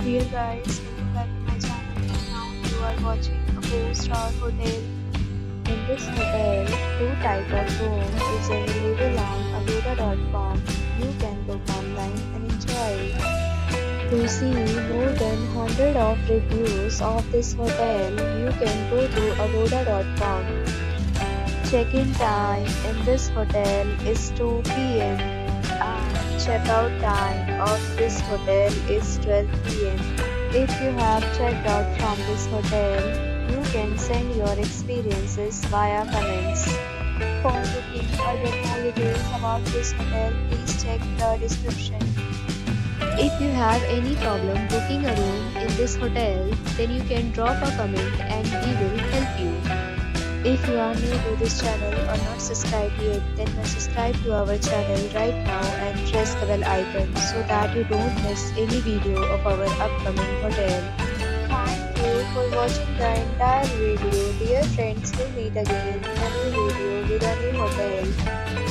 Dear guys, welcome back to my channel. Now you are watching a 4-star hotel. In this hotel, two type of room is available on agoda.com. You can book online and enjoy it. To see more than 100 of reviews of this hotel, you can go to agoda.com. Check-in time in this hotel is 2 p.m. and check-out time of this hotel is 12 p.m. If you have checked out from this hotel, you can send your experiences via comments. For booking or get more details about this hotel, please check the description. If you have any problem booking a room in this hotel, then you can drop a comment and we will help you. If you are new to this channel or not subscribed yet, then must subscribe to our channel right now and press the bell icon so that you don't miss any video of our upcoming hotel. Thank you for watching the entire video. Dear friends, we'll meet again in a new video with a new hotel.